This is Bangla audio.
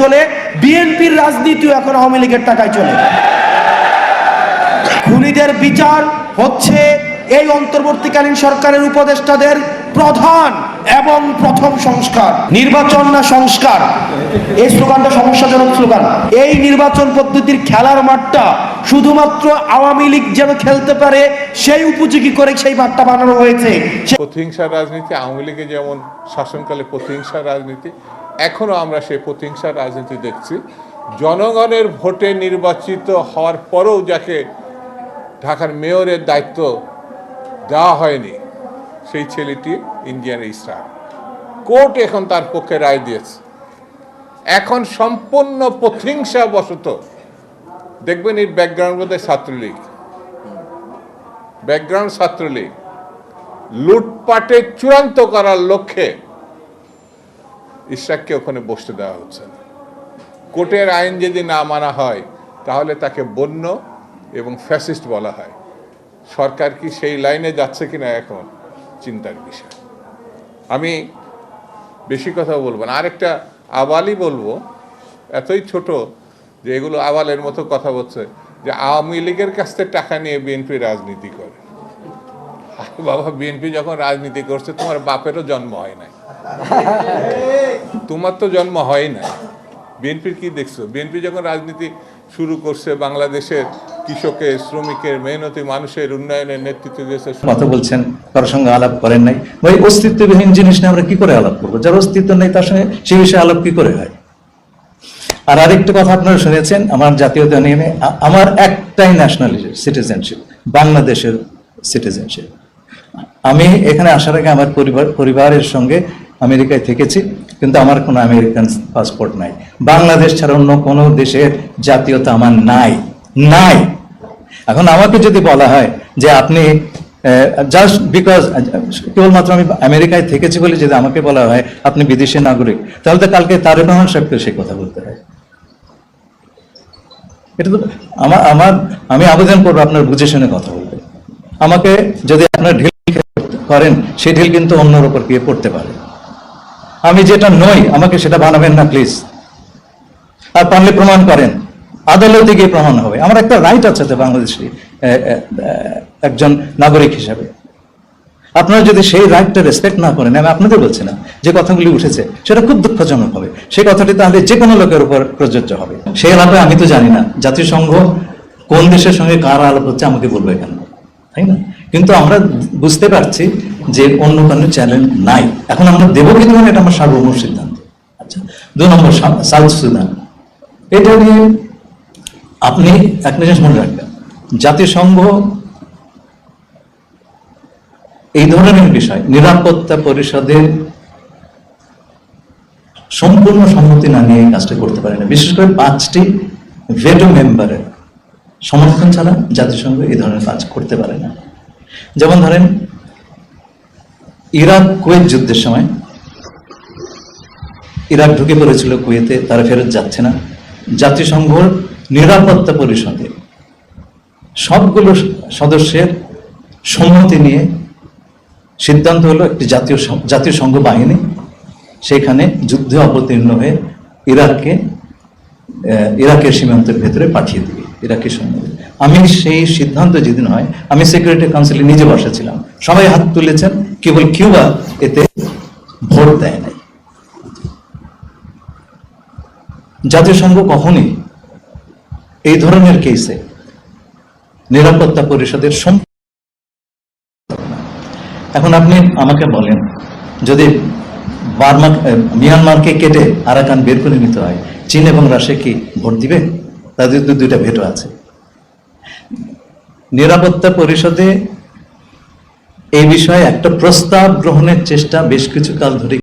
চলে, বিএনপির রাজনীতিও এখন আওয়ামী লীগের টাকায় চলে। খুনিদের বিচার হচ্ছে এই অন্তর্বর্তীকালীন সরকারের উপদেষ্টাদের প্রধান এবং প্রথম সংস্কার। নির্বাচন না সংস্কার, এই স্লোগানটা সমস্যাজনক স্লোগান। এই নির্বাচন পদ্ধতির খেলার মাঠটা শুধুমাত্র আওয়ামী লীগ যেন খেলতে পারে সেই উপযোগী করে সেই মাঠটা বানানো হয়েছে। প্রতিহিংসার রাজনীতি, আওয়ামী লীগে যেমন শাসনকালে প্রতিহিংসার রাজনীতি, এখনো আমরা সেই প্রতিহিংসার রাজনীতি দেখছি। জনগণের ভোটে নির্বাচিত হওয়ার পরেও যাকে ঢাকার মেয়রের দায়িত্ব দেওয়া হয়নি, সেই ছেলেটি ইন্ডিয়ান ইসরায়েল, কোর্ট এখন তার পক্ষে রায় দিয়েছে। এখন সম্পূর্ণ প্রতিহিংসা বশত দেখবেন এর ব্যাকগ্রাউন্ড বোধহয় ছাত্রলীগ, ব্যাকগ্রাউন্ড ছাত্রলীগ লুটপাটে চূড়ান্ত করার লক্ষ্যে ইশরাককে ওখানে বসতে দেওয়া হচ্ছে। কোর্টের আইন যদি না মানা হয় তাহলে তাকে বন্য এবং ফ্যাসিস্ট বলা হয়। সরকার কি সেই লাইনে যাচ্ছে কিনা এখন চিন্তার বিষয়। আমি বেশি কথা বলবো না, আরেকটা আবালই বলবো, এতই ছোট যে এগুলো আবালের মতো কথা বলছে যে আওয়ামী লীগের কাছ থেকে টাকা নিয়ে বিএনপি রাজনীতি করে। বাবা, বিএনপি যখন রাজনীতি করছে তোমার বাপেরও জন্ম হয় নাই, তোমার তো জন্ম হয় না। বিএনপির কি দেখছো? বিএনপি যখন রাজনীতি শুরু করছে বাংলাদেশের কৃষকের, শ্রমিকের, মেহনতি মানুষের উন্নয়নের নেতৃত্ব দিয়েছে। কথা বলছেন, কারোর সঙ্গে আলাপ করেন নাই। ওই অস্তিত্ববিহীন জিনিস নিয়ে আমরা কি করে আলাপ করবো? যার অস্তিত্ব নেই তার সঙ্গে সে বিষয়ে আলাপ কি করে হয়? আর আরেকটা কথা আপনারা শুনেছেন, আমার জাতীয়তা নিয়ে, আমার একটাই ন্যাশনাল সিটিজেনশিপ, বাংলাদেশের সিটিজেনশিপ। আমি এখানে আসার আগে আমার পরিবারের সঙ্গে আমেরিকায় থেকেছি, কিন্তু আমার কোনো আমেরিকান পাসপোর্ট নাই। বাংলাদেশ ছাড়া অন্য কোনো দেশের জাতীয়তা আমার নাই। এখন আমাকে যদি বলা হয় যে আপনি জাস্ট বিকজ কেবলমাত্র আমি আমেরিকায় থেকেছি বলে যদি আমাকে বলা হয় আপনি বিদেশি নাগরিক, তাহলে তো কালকে তারেক রহমান সাহেবকে সে কথা বলতে হয়। এটা তো আমি আবেদন করবো আপনার বুঝে শুনে কথা বলবেন। আমাকে যদি আপনার ঢিল করেন, সেই ঢিল কিন্তু অন্যর উপর গিয়ে পড়তে পারে। আমি যেটা নই আমাকে সেটা বানাবেন না প্লিজ। আর পারলে প্রমাণ করেন, আদালতে গিয়ে প্রমাণ হবে। আমার একটা রাইট আছে তো বাংলাদেশি একজন নাগরিক হিসাবে। আপনারা যদি সেই রাইটটা রেসপেক্ট না করেন, আমি আপনাদের বলছি না, যে কথাগুলি উঠেছে সেটা খুব দুঃখজনক হবে। সেই কথাটি তাহলে যে কোনো লোকের উপর প্রযোজ্য হবে। সেই আলাপে আমি তো জানি না জাতিসংঘ কোন দেশের সঙ্গে কার আলাপ হচ্ছে, আমাকে বলবে কেন, তাই না? কিন্তু আমরা বুঝতে পারছি যে অন্য কোনো চ্যালেঞ্জ নাই। এখন আমরা দেবো কি দেবো এটা আমার সার্বভৌম সিদ্ধান্ত। আচ্ছা, 2 নম্বর সাউথ সুদান, এটা নিয়ে আপনি একটা জিনিস মনে রাখবেন, জাতিসংঘ এই ধরনের বিষয় নিরাপত্তা পরিষদের সম্পূর্ণ সম্মতি না নিয়ে কাজটা করতে পারে না। বিশেষ করে 5টি ভেটো মেম্বারের সমর্থন ছাড়া জাতিসংঘ এই ধরনের কাজ করতে পারে না। যেমন ধরেন ইরাক কুয়েত যুদ্ধের সময় ইরাক ঢুকে পড়েছিল কুয়েতে, তারা ফেরত যাচ্ছে না। জাতিসংঘর নিরাপত্তা পরিষদে সবগুলো সদস্যের সম্মতি নিয়ে সিদ্ধান্ত হলো একটি জাতীয় সংঘ বাহিনী সেখানে যুদ্ধে অবতীর্ণ হয়ে ইরাকের সীমান্তের ভেতরে পাঠিয়ে দিবে, ইরাকের সৈন্যদের। আমি সেই সিদ্ধান্ত যেদিন হয়, আমি সিকিউরিটি কাউন্সিলে নিজে বসেছিলাম, সবাই হাত তুলেছেন, কেবল কিউবা এতে ভোট দেয় নাই। জাতিসংঘ কখনই এই ধরনের কেসে নিরাপত্তা পরিষদের এখন আপনি আমাকে বলেন, যদি মিয়ানমারকে কেটে আরাকান বের করে নিতে হয়, চীন এবং রাশিয়া কি ভোট দিবে? তাদের তো 2টা ভেটো আছে। নিরাপত্তা পরিষদে এই বিষয়ে একটা প্রস্তাব গ্রহণের চেষ্টা বেশ কিছু কাল ধরে